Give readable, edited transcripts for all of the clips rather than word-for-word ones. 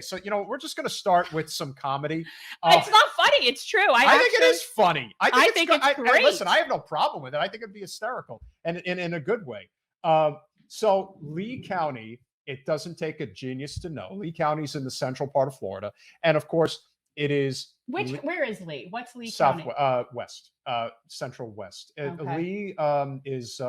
so we're just going to start with some comedy. It's not funny. It's true. I think it is funny. I think it's great. Listen, I have no problem with it. I think it'd be hysterical and in a good way. So Lee County, it doesn't take a genius to know. Lee County's in the central part of Florida, and of course, it is. Where is Lee? What's Lee South County? West, central west. Okay. Lee is.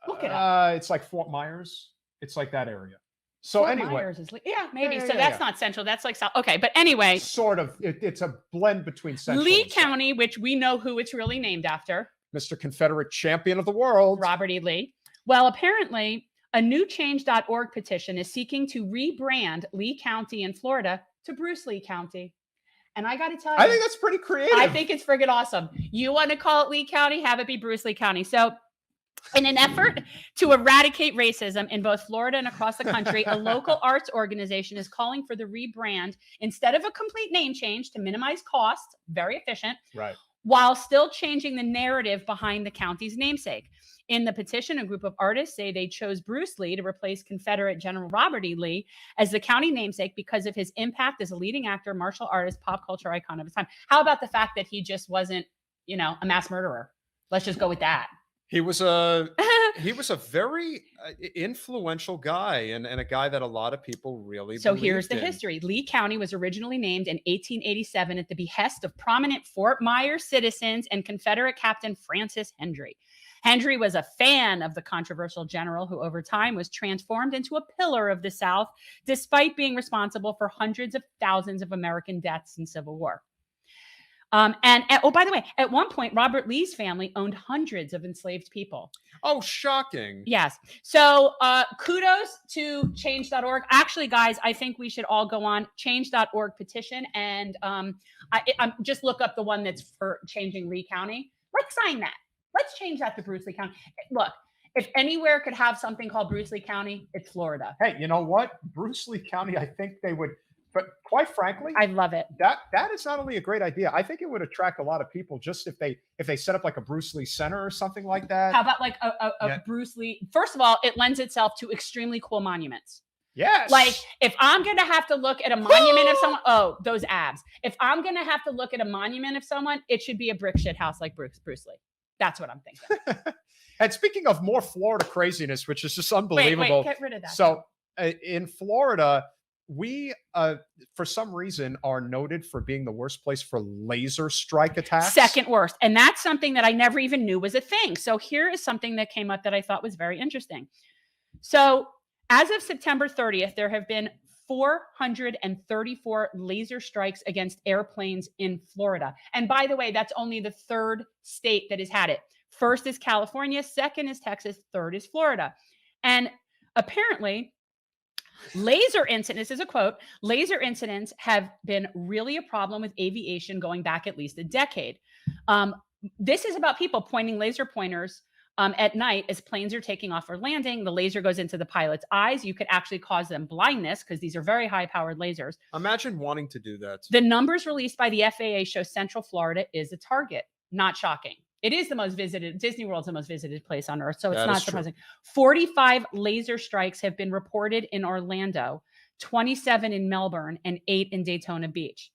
Look it up. It's like Fort Myers. It's like that area. So Fort anyway, Myers is yeah, maybe. Yeah, so that's not central. That's like south. Okay, but anyway, sort of. It's a blend between central. Lee and south. County, which we know who it's really named after, Mr. Confederate Champion of the World, Robert E. Lee. Well, apparently, a new Change.org petition is seeking to rebrand Lee County in Florida to Bruce Lee County. And I got to tell you, I think that's pretty creative. I think it's friggin' awesome. You want to call it Lee County? Have it be Bruce Lee County. So, in an effort to eradicate racism in both Florida and across the country, a local arts organization is calling for the rebrand instead of a complete name change to minimize costs, very efficient, right, while still changing the narrative behind the county's namesake. In the petition, a group of artists say they chose Bruce Lee to replace Confederate General Robert E. Lee as the county namesake because of his impact as a leading actor, martial artist, pop culture icon of his time. How about the fact that he just wasn't, a mass murderer? Let's just go with that. He was a very influential guy and a guy that a lot of people really So here's the history. Lee County was originally named in 1887 at the behest of prominent Fort Myers citizens and Confederate Captain Francis Hendry. Hendry was a fan of the controversial general who over time was transformed into a pillar of the South, despite being responsible for hundreds of thousands of American deaths in Civil War. By the way, at one point, Robert Lee's family owned hundreds of enslaved people. Oh, shocking. Yes. So kudos to change.org. Actually, guys, I think we should all go on change.org petition and just look up the one that's for changing Lee County. Let's sign that. Let's change that to Bruce Lee County. Look, if anywhere could have something called Bruce Lee County, it's Florida. Hey, you know what? Bruce Lee County, I think they would. But quite frankly, I love it. That is not only a great idea. I think it would attract a lot of people just if they set up like a Bruce Lee Center or something like that. How about like a Bruce Lee? First of all, it lends itself to extremely cool monuments. Yes. Like if I'm gonna have to look at a monument of someone, those abs. If I'm gonna have to look at a monument of someone, it should be a brick shit house like Bruce Lee. That's what I'm thinking. And speaking of more Florida craziness, which is just unbelievable. Wait, get rid of that. So in Florida, we, for some reason, are noted for being the worst place for laser strike attacks. Second worst. And that's something that I never even knew was a thing. So here is something that came up that I thought was very interesting. So as of September 30th, there have been 434 laser strikes against airplanes in Florida. And by the way, that's only the third state that has had it. First is California, second is Texas, third is Florida. And apparently, laser incidents, this is a quote, laser incidents have been really a problem with aviation going back at least a decade. This is about people pointing laser pointers at night as planes are taking off or landing. The laser goes into the pilot's eyes. You could actually cause them blindness because these are very high-powered lasers. Imagine wanting to do that. The numbers released by the FAA show Central Florida is a target. Not shocking. It is the most visited, Disney World's the most visited place on Earth, so it's not surprising. 45 laser strikes have been reported in Orlando, 27 in Melbourne, and 8 in Daytona Beach.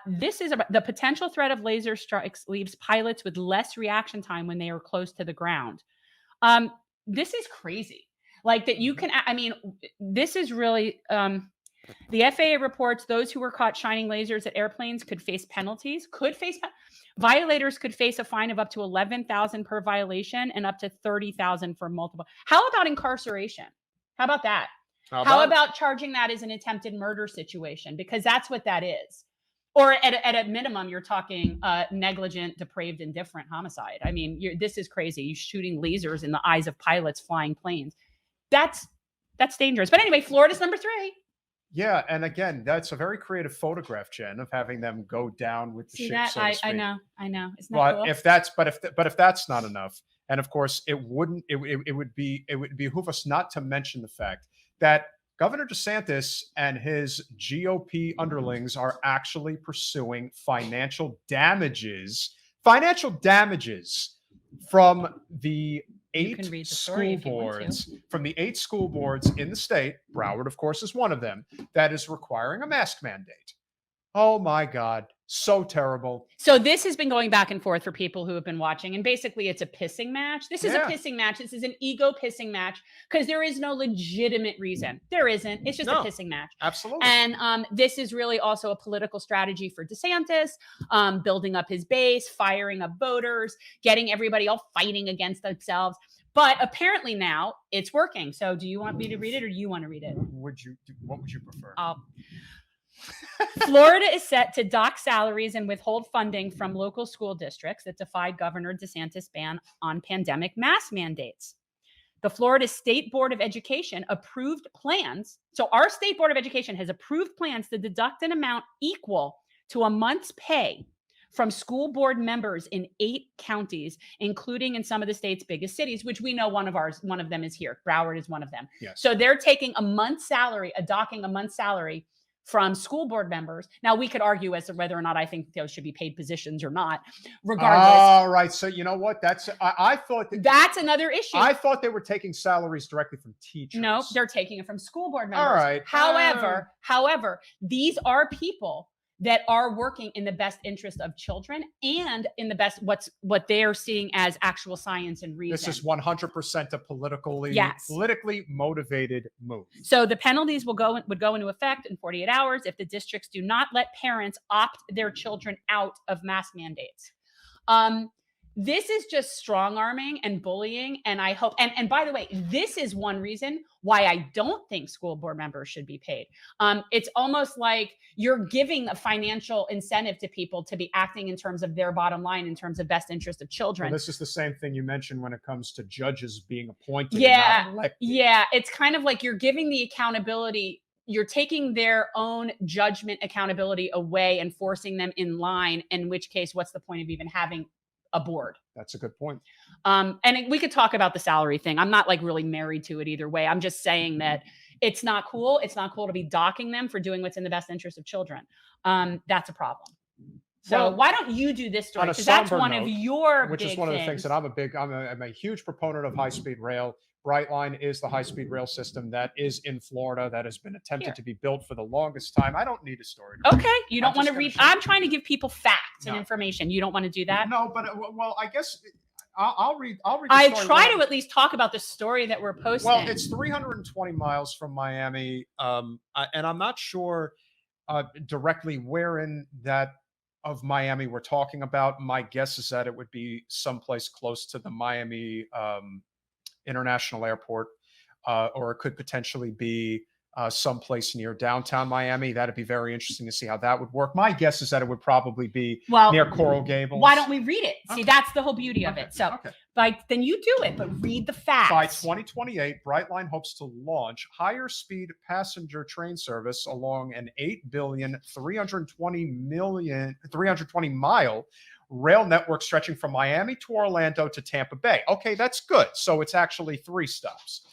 This is about the potential threat of laser strikes leaves pilots with less reaction time when they are close to the ground. This is crazy. Like that you can, this is really, the FAA reports those who were caught shining lasers at airplanes could face penalties, violators could face a fine of up to $11,000 per violation and up to $30,000 for multiple. How about incarceration? How about that? How about charging that as an attempted murder situation? Because that's what that is. Or at a minimum, you're talking negligent, depraved, indifferent homicide. I mean, this is crazy. You're shooting lasers in the eyes of pilots flying planes. That's dangerous. But anyway, Florida's number 3. Yeah, and again, that's a very creative photograph, Jen, of having them go down with the ship. That? So to speak. I know. Isn't that but cool? if that's not enough, and of course it would behoove us not to mention the fact that Governor DeSantis and his GOP underlings are actually pursuing financial damages from the You can read the story if you want to. from the 8 school boards in the state, Broward, of course, is one of them, that is requiring a mask mandate. Oh my God, so terrible. So this has been going back and forth for people who have been watching, and basically it's a pissing match. This is a Yeah. pissing match. This is an ego pissing match because there is no legitimate reason. There isn't. It's just a No. pissing match. Absolutely. And this is really also a political strategy for DeSantis, building up his base, firing up voters, getting everybody all fighting against themselves. But apparently now it's working. So do you want me to read it or do you want to read it? What would you prefer? Florida is set to dock salaries and withhold funding from local school districts that defied Governor DeSantis' ban on pandemic mask mandates. The Florida State Board of Education approved plans. So our State Board of Education has approved plans to deduct an amount equal to a month's pay from school board members in 8 counties, including in some of the state's biggest cities, which we know one of them is here. Broward is one of them. Yes. So they're taking a month's salary, docking a month's salary from school board members. Now, we could argue as to whether or not I think those should be paid positions or not. Regardless, All right. So you know what? I thought that's another issue. I thought they were taking salaries directly from teachers. No, they're taking it from school board members. All right. However, these are people that are working in the best interest of children and in the best what they are seeing as actual science and reason. This is 100% a politically motivated move. So the penalties would go into effect in 48 hours if the districts do not let parents opt their children out of mask mandates. This is just strong arming and bullying. And I hope, and by the way, this is one reason why I don't think school board members should be paid. It's almost like you're giving a financial incentive to people to be acting in terms of their bottom line, in terms of best interest of children. Well, this is the same thing you mentioned when it comes to judges being appointed. Yeah. And not elected. Yeah. It's kind of like you're giving the accountability. You're taking their own judgment accountability away and forcing them in line, in which case, what's the point of even having a board? That's a good point. And we could talk about the salary thing. I'm not like really married to it either way. I'm just saying that it's not cool. It's not cool to be docking them for doing what's in the best interest of children. That's a problem. So Well, why don't you do this story? on a Because that's somber one note, of your which big is one of the things. things that I'm a huge proponent of high-speed rail. Brightline is the high-speed rail system that is in Florida that has been attempted Here. to be built for the longest time. I don't need a story. To read. Okay, you don't I'm want to just read. gonna show I'm trying to give people facts and No. information. You don't want to do that. No, but well, I guess I'll read. The I story try when- to at least talk about the story that we're posting. Well, it's 320 miles from Miami, and I'm not sure directly where in that of Miami we're talking about. My guess is that it would be someplace close to the Miami International Airport, or it could potentially be someplace near downtown Miami. That'd be very interesting to see how that would work. My guess is that it would probably be well, near Coral Gables. why don't we read it? See, Okay. that's the whole beauty of Okay, it. So, okay. then you do it, but read the facts. By 2028, Brightline hopes to launch higher speed passenger train service along an 320 mile rail network stretching from Miami to Orlando to Tampa Bay. Okay, that's good. So it's actually 3 stops.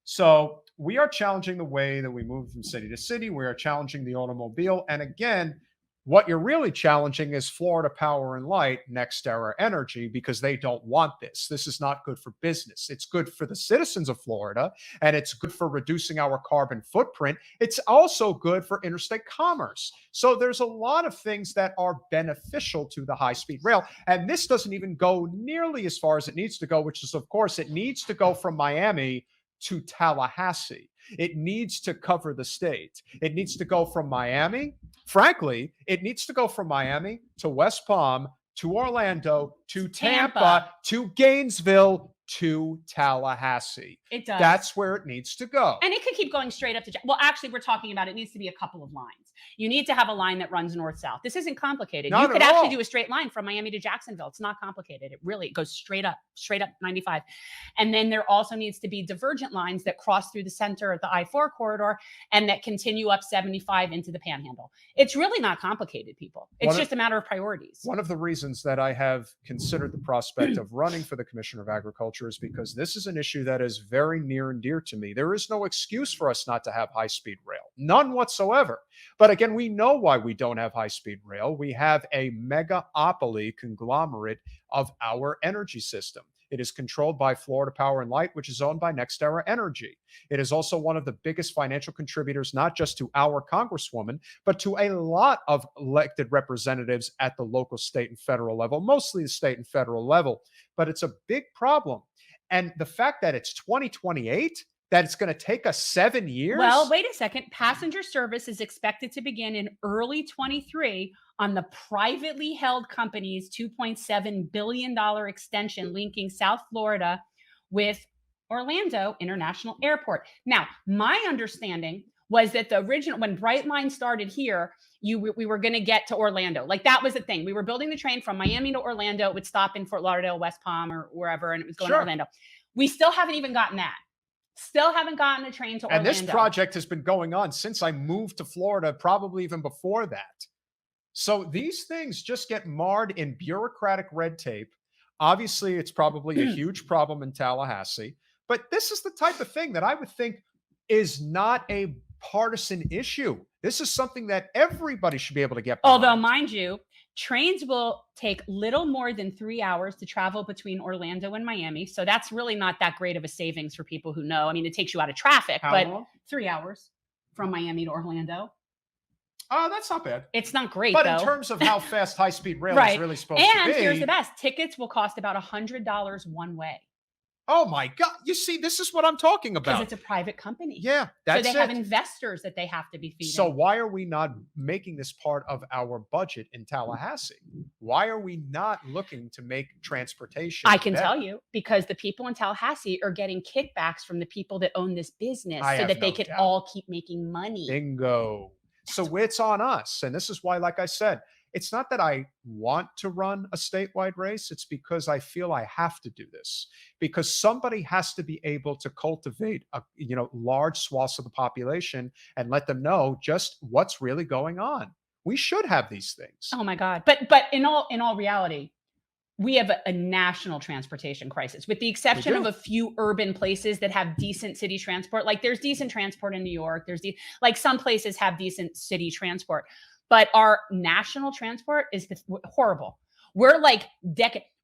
So we are challenging the way that we move from city to city. We are challenging the automobile. And again, what you're really challenging is Florida Power and Light, NextEra Energy, because they don't want this. This is not good for business. It's good for the citizens of Florida, and it's good for reducing our carbon footprint. It's also good for interstate commerce. So there's a lot of things that are beneficial to the high-speed rail. And this doesn't even go nearly as far as it needs to go, which is, of course, it needs to go from Miami to Tallahassee. It needs to cover the state. It needs to go from Miami. Frankly, it needs to go from Miami to West Palm to Orlando to Tampa to Gainesville to Tallahassee. It does. That's where it needs to go. And it could keep going straight up to, well, actually, we're talking about it needs to be a couple of lines. You need to have a line that runs north-south. This isn't complicated. Not You could at actually all. do a straight line from Miami to Jacksonville. It's not complicated. It goes straight up 95. And then there also needs to be divergent lines that cross through the center of the I-4 corridor and that continue up 75 into the Panhandle. It's really not complicated, people. It's just a matter of priorities. One of the reasons that I have considered the prospect of running for the Commissioner of Agriculture is because this is an issue that is very near and dear to me. There is no excuse for us not to have high-speed rail, none whatsoever. But again, we know why we don't have high-speed rail. We have a megaopoly conglomerate of our energy system. It is controlled by Florida Power and Light, which is owned by NextEra Energy. It is also one of the biggest financial contributors, not just to our Congresswoman, but to a lot of elected representatives at the local, state, and federal level, mostly the state and federal level. But it's a big problem. And the fact that it's 2028, that it's going to take us 7 years. Well, wait a second. Passenger service is expected to begin in early 23 on the privately held company's $2.7 billion extension linking South Florida with Orlando International Airport. Now, my understanding was that the original, when Brightline started here, we were going to get to Orlando. Like that was the thing. We were building the train from Miami to Orlando. It would stop in Fort Lauderdale, West Palm, or wherever, and it was going to Orlando. We still haven't even gotten that. Still haven't gotten a train to Orlando. And this project has been going on since I moved to Florida, probably even before that. So these things just get marred in bureaucratic red tape. Obviously, it's probably a huge problem in Tallahassee. But this is the type of thing that I would think is not a partisan issue. This is something that everybody should be able to get behind. Although, mind you, trains will take little more than 3 hours to travel between Orlando and Miami. So that's really not that great of a savings for people who know. I mean, it takes you out of traffic, How but long? 3 hours from Miami to Orlando. Oh, that's not bad. It's not great, But though. in terms of how fast high-speed rail Right. is really supposed to be. And here's the best. Tickets will cost about $100 one way Oh my God. You see, this is what I'm talking because about. it's a private company. Yeah, So that's they have it. investors that they have to be feeding. So why are we not making this part of our budget in Tallahassee? Why are we not looking to make transportation I can better? tell you, because the people in Tallahassee are getting kickbacks from the people that own this business I so have that they no could doubt. all keep making money. Bingo. So it's on us. And this is why, like I said, it's not that I want to run a statewide race. It's because I feel I have to do this, because somebody has to be able to cultivate large swaths of the population and let them know just what's really going on. We should have these things. Oh my God. But in all reality, we have a national transportation crisis, with the exception of do. a few urban places that have decent city transport. Like there's decent transport in New York. Like some places have decent city transport, but our national transport is horrible. We're like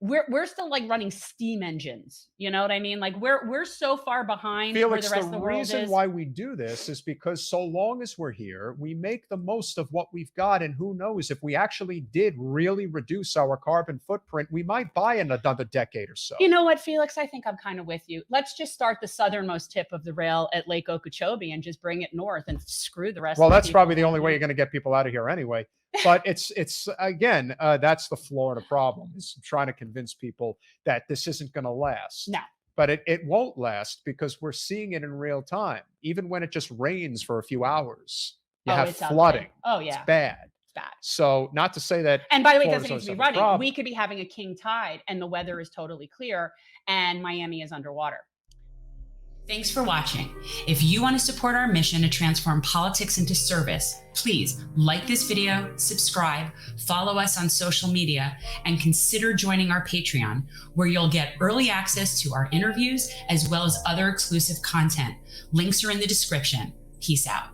we're still like running steam engines. You know what I mean? Like we're so far behind where Felix, the rest of the the world reason is. why we do this is because so long as we're here, we make the most of what we've got. And who knows, if we actually did really reduce our carbon footprint, we might buy in another decade or so. You know what, Felix? I think I'm kind of with you. Let's just start the southernmost tip of the rail at Lake Okeechobee and just bring it north and screw the rest. Well, of the that's people probably the down only way here. you're going to get people out of here anyway. But it's again, that's the Florida problem, is trying to convince people that this isn't going to last. No. But it won't last, because we're seeing it in real time. Even when it just rains for a few hours, you have it's ugly. flooding. Oh yeah, It's bad. it's bad. So not to say that. And by the way, it Florida's doesn't need to be always having a running. We problem. could be having a king tide and the weather is totally clear and Miami is underwater. Thanks for watching. If you want to support our mission to transform politics into service, please like this video, subscribe, follow us on social media, and consider joining our Patreon, where you'll get early access to our interviews as well as other exclusive content. Links are in the description. Peace out.